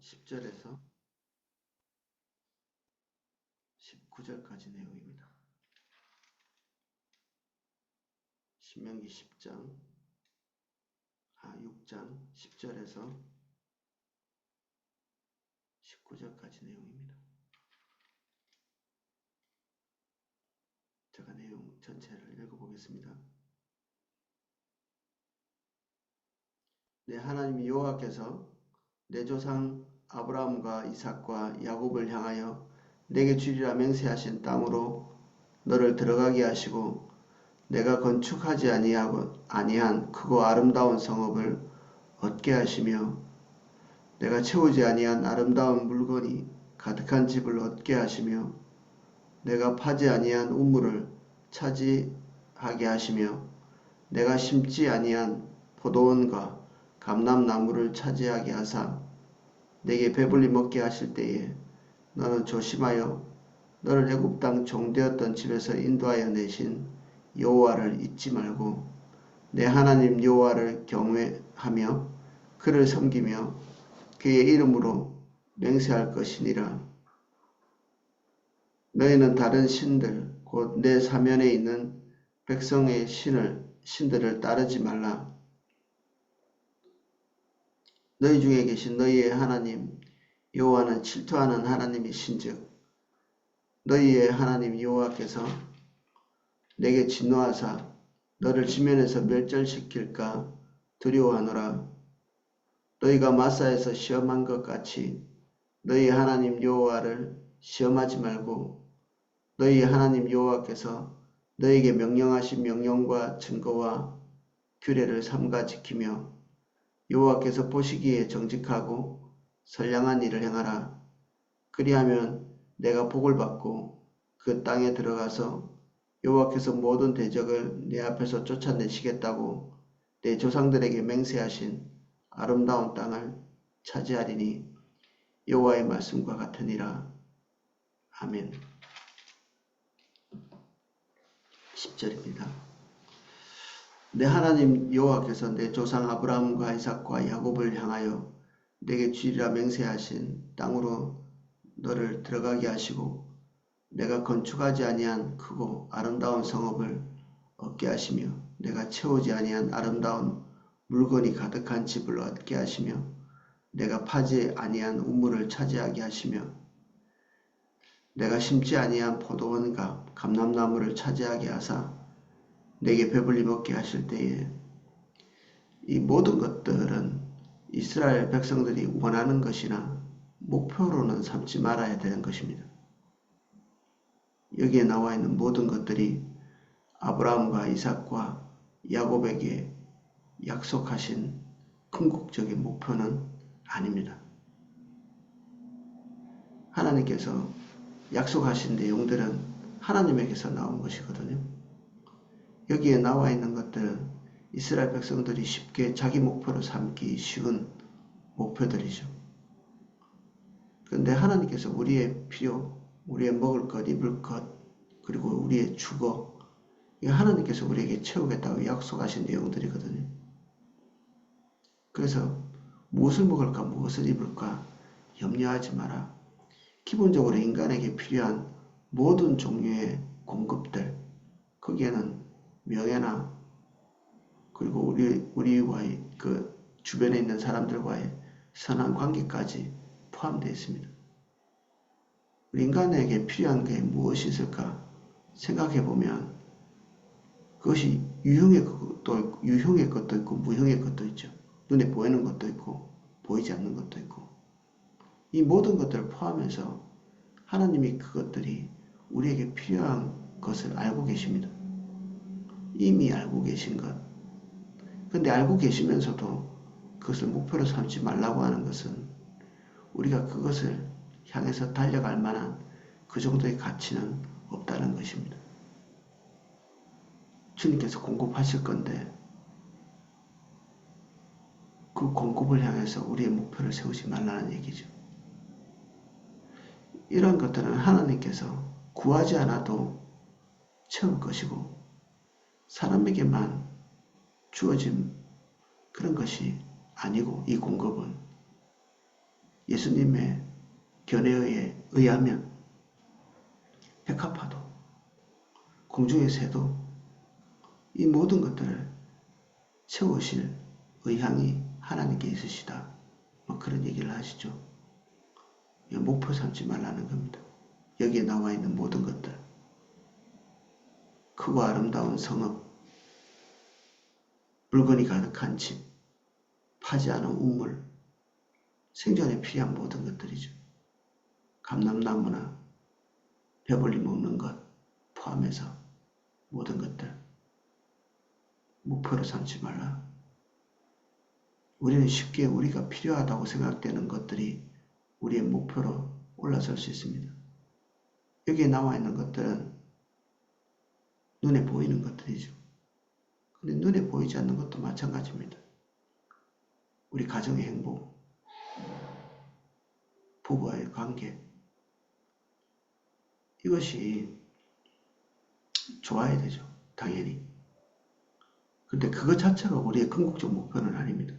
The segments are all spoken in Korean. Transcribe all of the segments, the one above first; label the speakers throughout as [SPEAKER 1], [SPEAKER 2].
[SPEAKER 1] 10절에서 19절까지 내용입니다. 신명기 6장 10절에서 19절까지 내용입니다. 제가 내용 전체를 읽어보겠습니다. 내 하나님 여호와께서 내 조상 아브라함과 이삭과 야곱을 향하여 내게 주리라 맹세하신 땅으로 너를 들어가게 하시고 내가 건축하지 아니한 크고 아름다운 성읍을 얻게 하시며 내가 채우지 아니한 아름다운 물건이 가득한 집을 얻게 하시며 내가 파지 아니한 우물을 차지하게 하시며 내가 심지 아니한 포도원과 감람나무를 차지하게 하사 내게 배불리 먹게 하실 때에 너는 조심하여 너를 애굽 땅 종되었던 집에서 인도하여 내신 여호와를 잊지 말고 내 하나님 여호와를 경외하며 그를 섬기며 그의 이름으로 맹세할 것이니라. 너희는 다른 신들 곧 내 사면에 있는 백성의 신들을 따르지 말라. 너희 중에 계신 너희의 하나님 여호와는 질투하는 하나님이신즉 너희의 하나님 여호와께서 내게 진노하사 너를 지면에서 멸절시킬까 두려워하노라. 너희가 마사에서 시험한 것 같이 너희 하나님 여호와를 시험하지 말고 너희 하나님 여호와께서 너희에게 명령하신 명령과 증거와 규례를 삼가 지키며 여호와께서 보시기에 정직하고 선량한 일을 행하라. 그리하면 내가 복을 받고 그 땅에 들어가서 여호와께서 모든 대적을 내 앞에서 쫓아내시겠다고 내 조상들에게 맹세하신 아름다운 땅을 차지하리니 여호와의 말씀과 같으니라. 아멘. 10절입니다. 내 하나님 여호와께서 내 조상 아브라함과 이삭과 야곱을 향하여 내게 주리라 맹세하신 땅으로 너를 들어가게 하시고 내가 건축하지 아니한 크고 아름다운 성읍을 얻게 하시며 내가 채우지 아니한 아름다운 물건이 가득한 집을 얻게 하시며 내가 파지 아니한 우물을 차지하게 하시며 내가 심지 아니한 포도원과 감람나무를 차지하게 하사 내게 배불리 먹게 하실 때에 이 모든 것들은 이스라엘 백성들이 원하는 것이나 목표로는 삼지 말아야 되는 것입니다. 여기에 나와 있는 모든 것들이 아브라함과 이삭과 야곱에게 약속하신 궁극적인 목표는 아닙니다. 하나님께서 약속하신 내용들은 하나님에게서 나온 것이거든요. 여기에 나와 있는 것들은 이스라엘 백성들이 쉽게 자기 목표로 삼기 쉬운 목표들이죠. 그런데 하나님께서 우리의 필요, 우리의 먹을 것, 입을 것, 그리고 우리의 주거, 이 하나님께서 우리에게 채우겠다고 약속하신 내용들이거든요. 그래서 무엇을 먹을까, 무엇을 입을까 염려하지 마라. 기본적으로 인간에게 필요한 모든 종류의 공급들, 거기에는 명예나 그리고 우리와의 그 주변에 있는 사람들과의 선한 관계까지 포함되어 있습니다. 우리 인간에게 필요한 게 무엇이 있을까 생각해 보면 그것이 유형의 것도 있고 무형의 것도 있죠. 눈에 보이는 것도 있고 보이지 않는 것도 있고 이 모든 것들을 포함해서 하나님이 그것들이 우리에게 필요한 것을 알고 계십니다. 이미 알고 계신 것. 근데 알고 계시면서도 그것을 목표로 삼지 말라고 하는 것은 우리가 그것을 향해서 달려갈 만한 그 정도의 가치는 없다는 것입니다. 주님께서 공급하실 건데 그 공급을 향해서 우리의 목표를 세우지 말라는 얘기죠. 이런 것들은 하나님께서 구하지 않아도 채울 것이고 사람에게만 주어진 그런 것이 아니고 이 공급은 예수님의 견해에 의하면 백합화도, 공중의 새도 이 모든 것들을 채우실 의향이 하나님께 있으시다. 뭐 그런 얘기를 하시죠. 목표 삼지 말라는 겁니다. 여기에 나와 있는 모든 것들, 크고 아름다운 성읍, 물건이 가득한 집, 파지 않은 우물, 생존에 필요한 모든 것들이죠. 감람나무나 배불리 먹는 것 포함해서 모든 것들 목표로 삼지 말라. 우리는 쉽게 우리가 필요하다고 생각되는 것들이 우리의 목표로 올라설 수 있습니다. 여기에 나와 있는 것들은 눈에 보이는 것들이죠. 근데 눈에 보이지 않는 것도 마찬가지입니다. 우리 가정의 행복, 부부와의 관계, 이것이 좋아야 되죠. 당연히. 근데 그것 자체가 우리의 궁극적 목표는 아닙니다.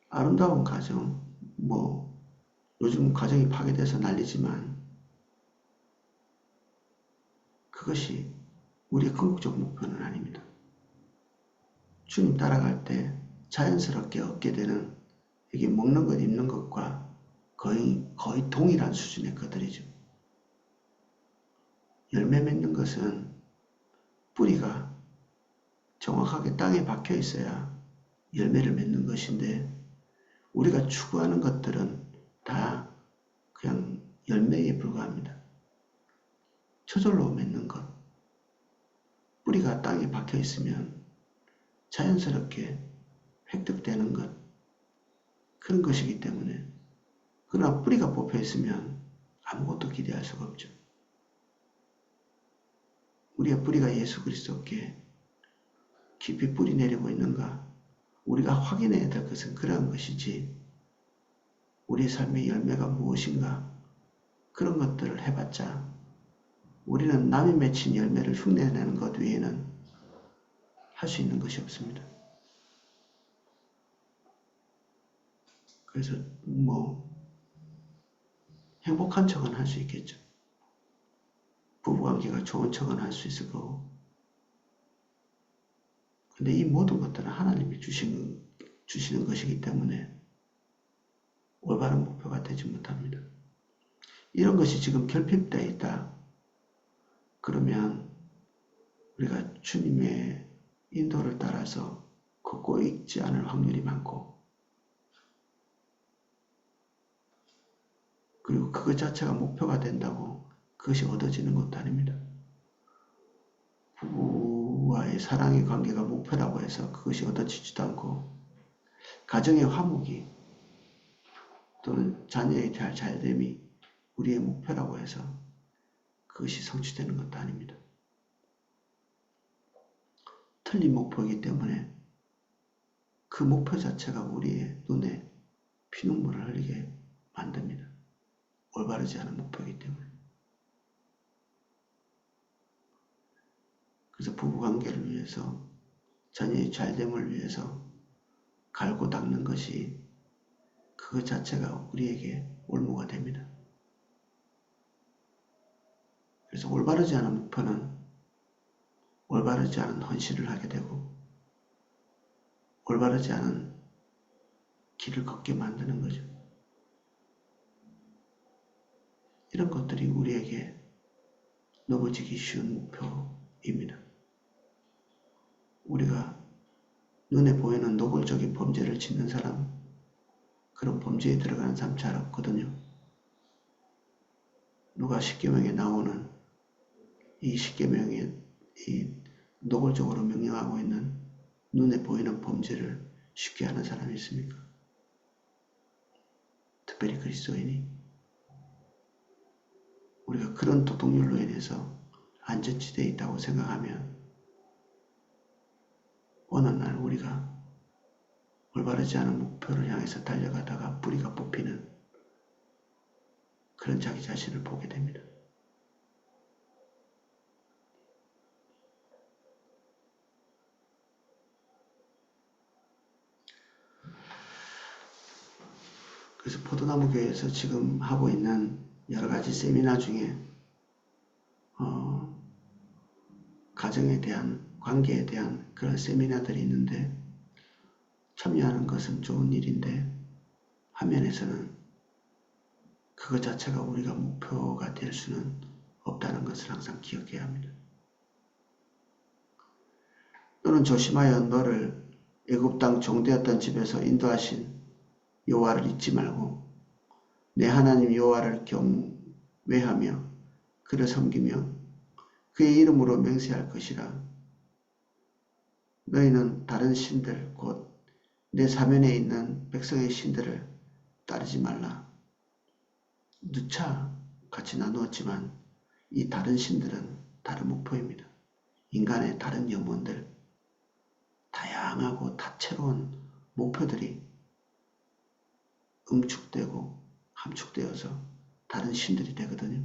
[SPEAKER 1] 아름다운 가정, 요즘 가정이 파괴돼서 난리지만 그것이 우리의 궁극적 목표는 아닙니다. 주님 따라갈 때 자연스럽게 얻게 되는 이게 먹는 것, 입는 것과 거의 동일한 수준의 것들이죠. 열매 맺는 것은 뿌리가 정확하게 땅에 박혀 있어야 열매를 맺는 것인데 우리가 추구하는 것들은 다 그냥 열매에 불과합니다. 저절로 맺는 것, 뿌리가 땅에 박혀 있으면 자연스럽게 획득되는 것, 그런 것이기 때문에 그러나 뿌리가 뽑혀 있으면 아무것도 기대할 수가 없죠. 우리의 뿌리가 예수 그리스도께 깊이 뿌리 내리고 있는가? 우리가 확인해야 될 것은 그러한 것이지 우리의 삶의 열매가 무엇인가? 그런 것들을 해봤자 우리는 남이 맺힌 열매를 흉내내는 것 외에는 할 수 있는 것이 없습니다. 그래서 행복한 척은 할 수 있겠죠. 부부관계가 좋은 척은 할 수 있을 거고. 근데 이 모든 것들은 하나님이 주시는 것이기 때문에 올바른 목표가 되지 못합니다. 이런 것이 지금 결핍되어 있다. 그러면 우리가 주님의 인도를 따라서 걷고 있지 않을 확률이 많고 그리고 그것 자체가 목표가 된다고 그것이 얻어지는 것도 아닙니다. 부부와의 사랑의 관계가 목표라고 해서 그것이 얻어지지도 않고 가정의 화목이 또는 자녀의 잘됨이 우리의 목표라고 해서 그것이 성취되는 것도 아닙니다. 틀린 목표이기 때문에 그 목표 자체가 우리의 눈에 피눈물을 흘리게 만듭니다. 올바르지 않은 목표이기 때문에. 그래서 부부관계를 위해서 자녀의 잘됨을 위해서 갈고 닦는 것이 그것 자체가 우리에게 올무가 됩니다. 그래서 올바르지 않은 목표는 올바르지 않은 헌신을 하게 되고 올바르지 않은 길을 걷게 만드는 거죠. 이런 것들이 우리에게 넘어지기 쉬운 목표입니다. 우리가 눈에 보이는 노골적인 범죄를 짓는 사람, 그런 범죄에 들어가는 사람 잘 없거든요. 누가 십계명에 나오는 이 십계명에 이 노골적으로 명령하고 있는 눈에 보이는 범죄를 쉽게 하는 사람이 있습니까? 특별히 그리스도인이. 우리가 그런 도덕률로 인해서 안전지대에 있다고 생각하면 어느 날 우리가 올바르지 않은 목표를 향해서 달려가다가 뿌리가 뽑히는 그런 자기 자신을 보게 됩니다. 그래서 포도나무 교회에서 지금 하고 있는 여러 가지 세미나 중에 가정에 대한, 관계에 대한 그런 세미나들이 있는데 참여하는 것은 좋은 일인데 한면에서는 그것 자체가 우리가 목표가 될 수는 없다는 것을 항상 기억해야 합니다. 너는 조심하여 너를 애굽 땅 종되었던 집에서 인도하신 여호와를 잊지 말고 내 하나님 여호와를 경외하며 그를 섬기며 그의 이름으로 맹세할 것이라. 너희는 다른 신들 곧 내 사면에 있는 백성의 신들을 따르지 말라. 누차 같이 나누었지만 이 다른 신들은 다른 목표입니다. 인간의 다른 영혼들, 다양하고 다채로운 목표들이 응축되고 함축되어서 다른 신들이 되거든요.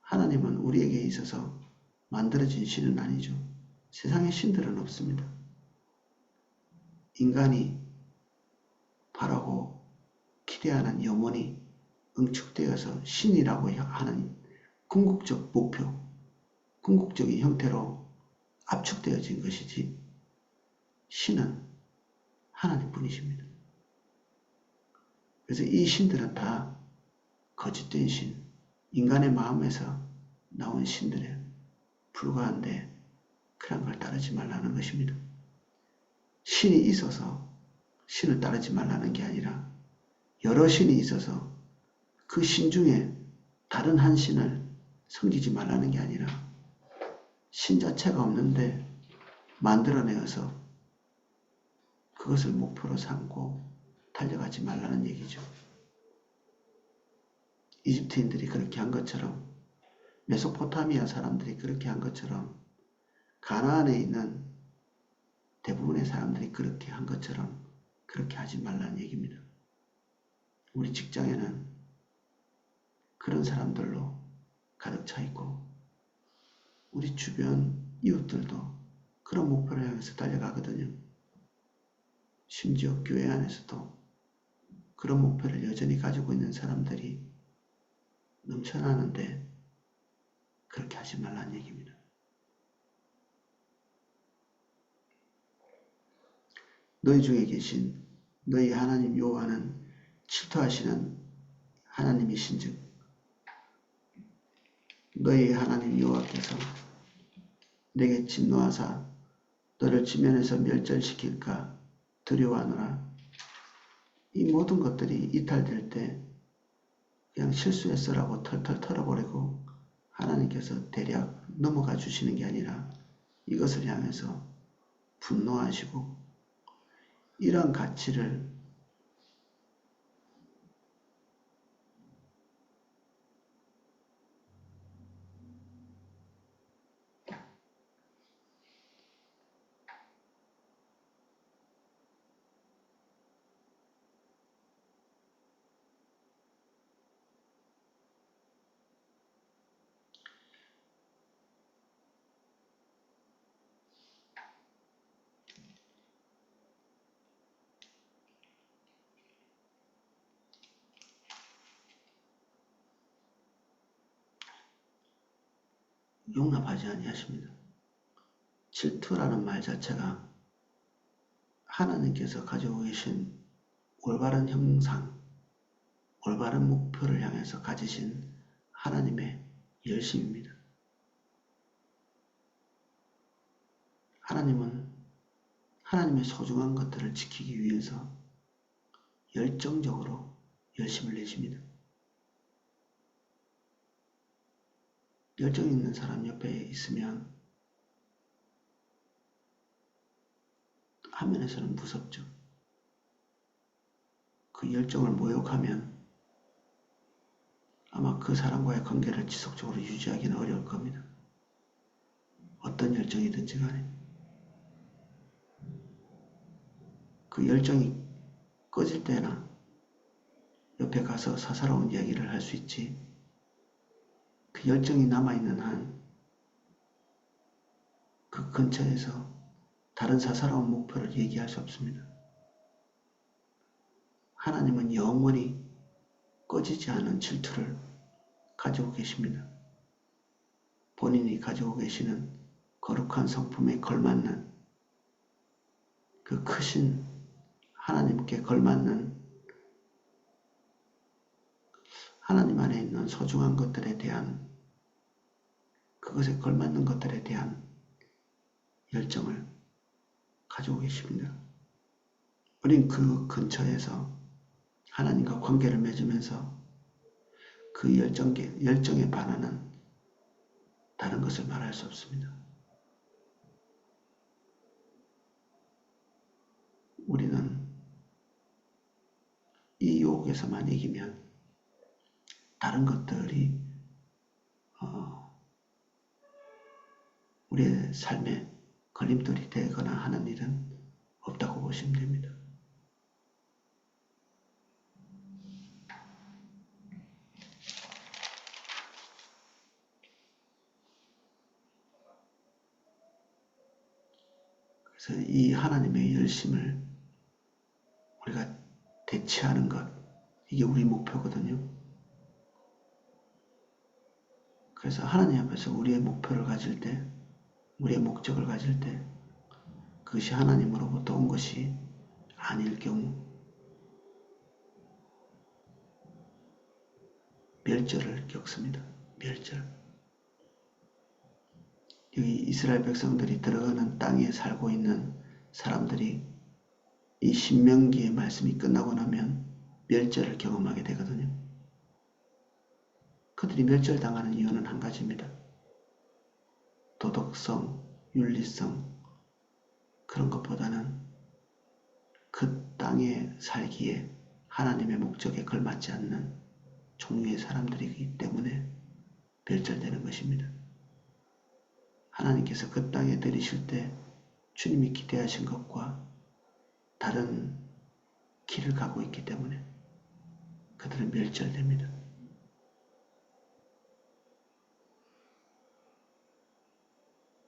[SPEAKER 1] 하나님은 우리에게 있어서 만들어진 신은 아니죠. 세상에 신들은 없습니다. 인간이 바라고 기대하는 영혼이 응축되어서 신이라고 하는 궁극적 목표, 궁극적인 형태로 압축되어진 것이지 신은 하나님뿐이십니다. 그래서 이 신들은 다 거짓된 신, 인간의 마음에서 나온 신들에 불과한데 그런 걸 따르지 말라는 것입니다. 신이 있어서 신을 따르지 말라는 게 아니라 여러 신이 있어서 그 신 중에 다른 한 신을 섬기지 말라는 게 아니라 신 자체가 없는데 만들어내어서 그것을 목표로 삼고 달려가지 말라는 얘기죠. 이집트인들이 그렇게 한 것처럼 메소포타미아 사람들이 그렇게 한 것처럼 가나안에 있는 대부분의 사람들이 그렇게 한 것처럼 그렇게 하지 말라는 얘기입니다. 우리 직장에는 그런 사람들로 가득 차 있고 우리 주변 이웃들도 그런 목표를 향해서 달려가거든요. 심지어 교회 안에서도 그런 목표를 여전히 가지고 있는 사람들이 넘쳐나는데 그렇게 하지 말라는 얘기입니다. 너희 중에 계신 너희 하나님 여호와는 질투하시는 하나님이신즉 너희 하나님 여호와께서 내게 진노하사 너를 지면에서 멸절시킬까 두려워하노라. 이 모든 것들이 이탈될 때 그냥 실수했어라고 털털 털어버리고 하나님께서 대략 넘어가 주시는 게 아니라 이것을 향해서 분노하시고 이러한 가치를 용납하지 아니하십니다. 질투라는 말 자체가 하나님께서 가지고 계신 올바른 형상, 올바른 목표를 향해서 가지신 하나님의 열심입니다. 하나님은 하나님의 소중한 것들을 지키기 위해서 열정적으로 열심을 내십니다. 열정 있는 사람 옆에 있으면 화면에서는 무섭죠. 그 열정을 모욕하면 아마 그 사람과의 관계를 지속적으로 유지하기는 어려울 겁니다. 어떤 열정이든지 간에. 그 열정이 꺼질 때나 옆에 가서 사사로운 이야기를 할 수 있지. 그 열정이 남아있는 한 그 근처에서 다른 사사로운 목표를 얘기할 수 없습니다. 하나님은 영원히 꺼지지 않은 질투를 가지고 계십니다. 본인이 가지고 계시는 거룩한 성품에 걸맞는 그 크신 하나님께 걸맞는 하나님 안에 있는 소중한 것들에 대한 그것에 걸맞는 것들에 대한 열정을 가지고 계십니다. 우린 그 근처에서 하나님과 관계를 맺으면서 그 열정에 반하는 다른 것을 말할 수 없습니다. 우리는 이 유혹에서만 이기면 다른 것들이 우리의 삶에 걸림돌이 되거나 하는 일은 없다고 보시면 됩니다. 그래서 이 하나님의 열심을 우리가 대체하는 것, 이게 우리 목표거든요. 그래서 하나님 앞에서 우리의 목표를 가질 때, 우리의 목적을 가질 때 그것이 하나님으로부터 온 것이 아닐 경우 멸절을 겪습니다. 멸절. 여기 이스라엘 백성들이 들어가는 땅에 살고 있는 사람들이 이 신명기의 말씀이 끝나고 나면 멸절을 경험하게 되거든요. 그들이 멸절당하는 이유는 한 가지입니다. 도덕성, 윤리성 그런 것보다는 그 땅에 살기에 하나님의 목적에 걸맞지 않는 종류의 사람들이기 때문에 멸절되는 것입니다. 하나님께서 그 땅에 들이실 때 주님이 기대하신 것과 다른 길을 가고 있기 때문에 그들은 멸절됩니다.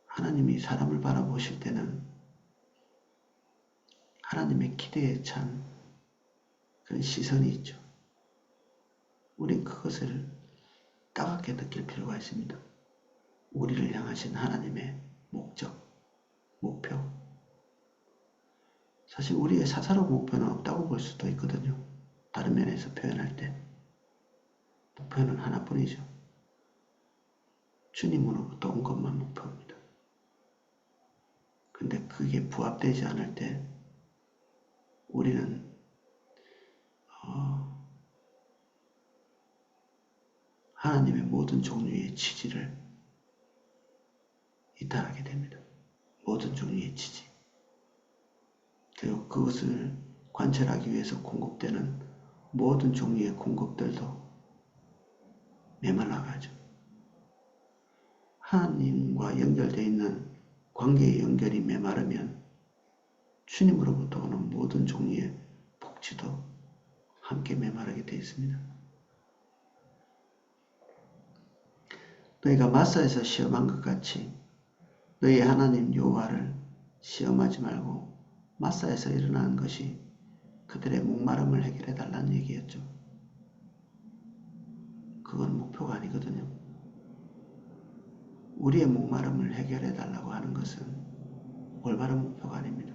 [SPEAKER 1] 하나님이 사람을 바라보실 때는 하나님의 기대에 찬 그런 시선이 있죠. 우린 그것을 따갑게 느낄 필요가 있습니다. 우리를 향하신 하나님의 목적, 목표. 사실 우리의 사사로운 목표는 없다고 볼 수도 있거든요. 다른 면에서 표현할 때. 목표는 하나뿐이죠. 주님으로부터 온 것만 목표입니다. 근데 그게 부합되지 않을 때 우리는 하나님의 모든 종류의 지지를 이탈하게 됩니다. 모든 종류의 지지. 그리고 그것을 관철하기 위해서 공급되는 모든 종류의 공급들도 메말라가죠. 하나님과 연결되어 있는 관계의 연결이 메마르면 주님으로부터 오는 모든 종류의 복지도 함께 메마르게 되어 있습니다. 너희가 마사에서 시험한 것 같이 너희 하나님 여호와를 시험하지 말고 마사에서 일어나는 것이 그들의 목마름을 해결해 달라는 얘기였죠. 그건 목표가 아니거든요. 우리의 목마름을 해결해 달라고 하는 것은 올바른 목표가 아닙니다.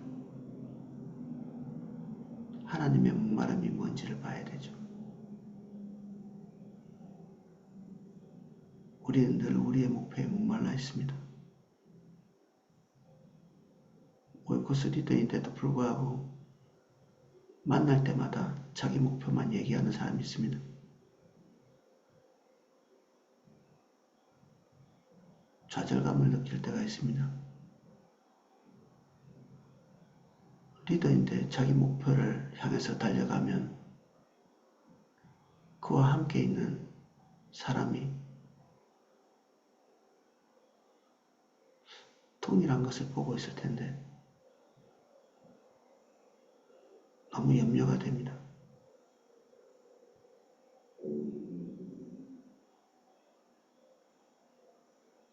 [SPEAKER 1] 하나님의 목마름이 뭔지를 봐야 되죠. 우리는 늘 우리의 목표에 목말라 있습니다. 오이코스 리더인데도 불구하고 만날 때마다 자기 목표만 얘기하는 사람이 있습니다. 좌절감을 느낄 때가 있습니다. 리더인데 자기 목표를 향해서 달려가면 그와 함께 있는 사람이 동일한 것을 보고 있을 텐데 너무 염려가 됩니다.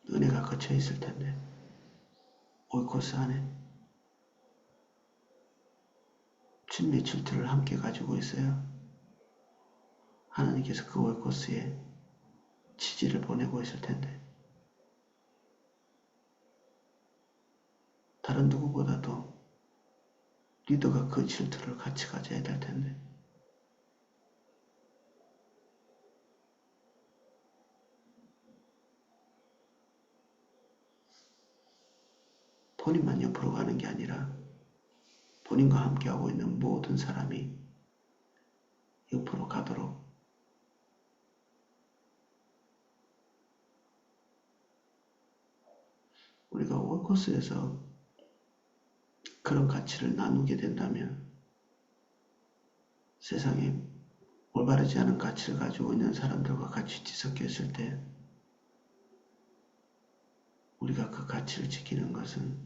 [SPEAKER 1] 은혜가 걷혀 있을 텐데 오이코스 안에 심리 질투를 함께 가지고 있어요. 하나님께서 그 오이코스에 지지를 보내고 있을 텐데 다른 누구보다도 리더가 그 질투를 같이 가져야 될 텐데 본인만 옆으로 가는 게 아니라 본인과 함께하고 있는 모든 사람이 옆으로 가도록 우리가 오이코스에서 그런 가치를 나누게 된다면 세상에 올바르지 않은 가치를 가지고 있는 사람들과 같이 뒤섞여 있을 때 우리가 그 가치를 지키는 것은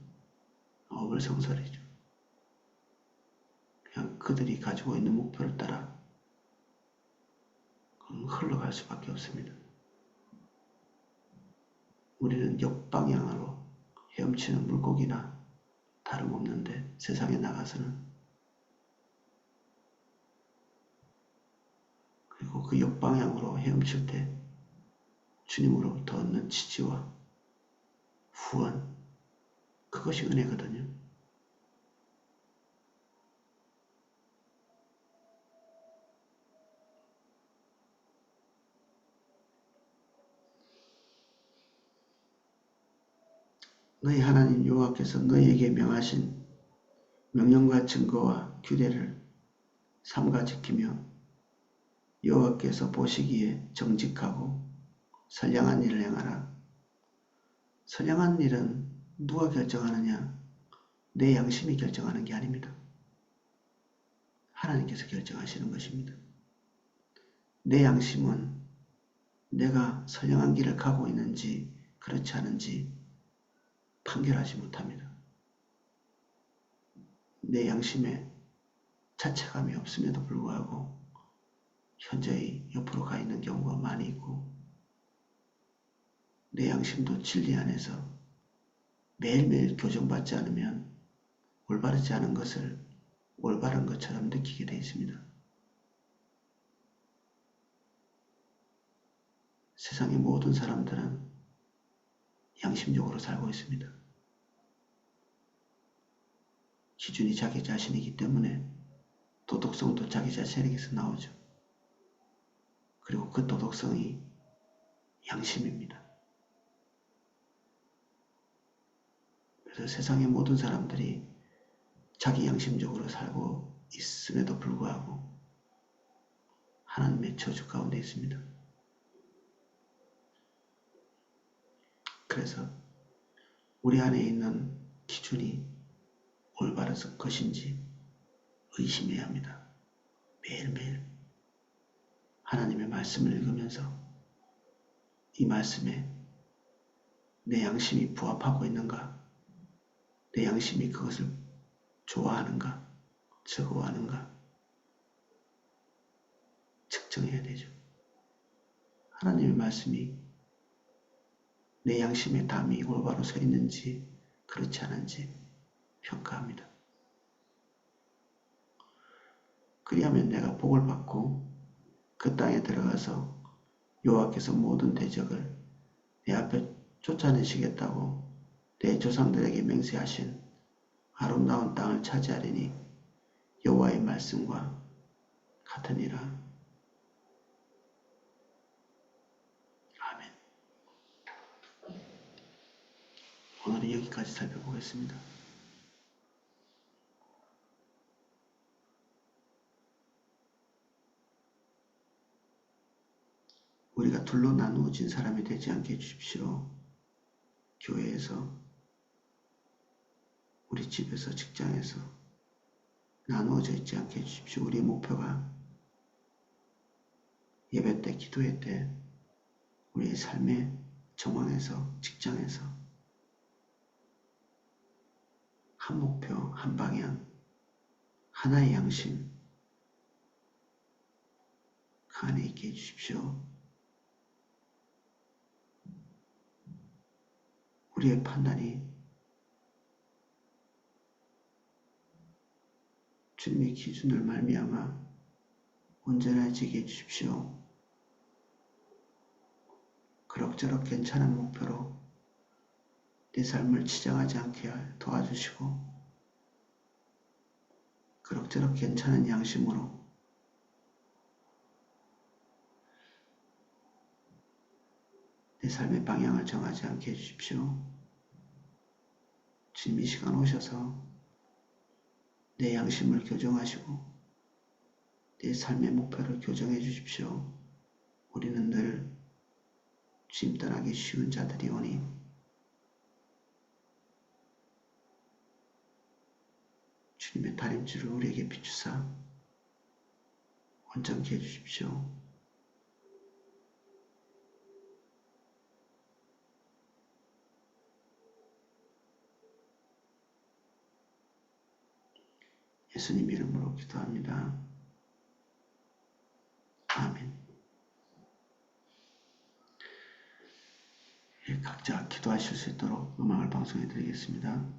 [SPEAKER 1] 어불성설이죠. 그냥 그들이 가지고 있는 목표를 따라 흘러갈 수밖에 없습니다. 우리는 역방향으로 헤엄치는 물고기나 다름없는데 세상에 나가서는 그리고 그 역방향으로 헤엄칠 때 주님으로부터 얻는 지지와 후원 그것이 은혜거든요. 너희 하나님 여호와께서 너희에게 명하신 명령과 증거와 규례를 삼가 지키며 여호와께서 보시기에 정직하고 선량한 일을 행하라. 선량한 일은 누가 결정하느냐? 내 양심이 결정하는 게 아닙니다. 하나님께서 결정하시는 것입니다. 내 양심은 내가 선량한 길을 가고 있는지 그렇지 않은지 판결하지 못합니다. 내 양심에 자책감이 없음에도 불구하고 현저히 옆으로 가 있는 경우가 많이 있고 내 양심도 진리 안에서 매일매일 교정받지 않으면 올바르지 않은 것을 올바른 것처럼 느끼게 되어 있습니다. 세상의 모든 사람들은 양심적으로 살고 있습니다. 기준이 자기 자신이기 때문에 도덕성도 자기 자신에게서 나오죠. 그리고 그 도덕성이 양심입니다. 그래서 세상의 모든 사람들이 자기 양심적으로 살고 있음에도 불구하고 하나님의 저주 가운데 있습니다. 그래서 우리 안에 있는 기준이 올바른 것인지 의심해야 합니다. 매일매일 하나님의 말씀을 읽으면서 이 말씀에 내 양심이 부합하고 있는가? 내 양심이 그것을 좋아하는가? 즐거워하는가? 측정해야 되죠. 하나님의 말씀이 내 양심의 담이 올바로 서 있는지 그렇지 않은지 평가합니다. 그리하면 내가 복을 받고 그 땅에 들어가서 여호와께서 모든 대적을 내 앞에 쫓아내시겠다고 내 조상들에게 맹세하신 아름다운 땅을 차지하리니 여호와의 말씀과 같으니라. 아멘. 오늘은 여기까지 살펴보겠습니다. 우리가 둘로 나누어진 사람이 되지 않게 해주십시오. 교회에서, 우리 집에서, 직장에서 나누어져 있지 않게 해주십시오. 우리의 목표가 예배 때, 기도회 때, 우리의 삶의 정황에서, 직장에서 한 목표, 한 방향, 하나의 양심 그 안에 있게 해주십시오. 우리의 판단이 주님의 기준을 말미암아 온전해지게 해주십시오. 그럭저럭 괜찮은 목표로 내 삶을 치장하지 않게 도와주시고 그럭저럭 괜찮은 양심으로 내 삶의 방향을 정하지 않게 해주십시오. 주님 이 시간 오셔서 내 양심을 교정하시고 내 삶의 목표를 교정해 주십시오. 우리는 늘 주님 떠나기 쉬운 자들이오니 주님의 다림줄을 우리에게 비추사 온전케 해주십시오. 예수님 이름으로 기도합니다. 아멘. 각자 기도하실 수 있도록 음악을 방송해 드리겠습니다.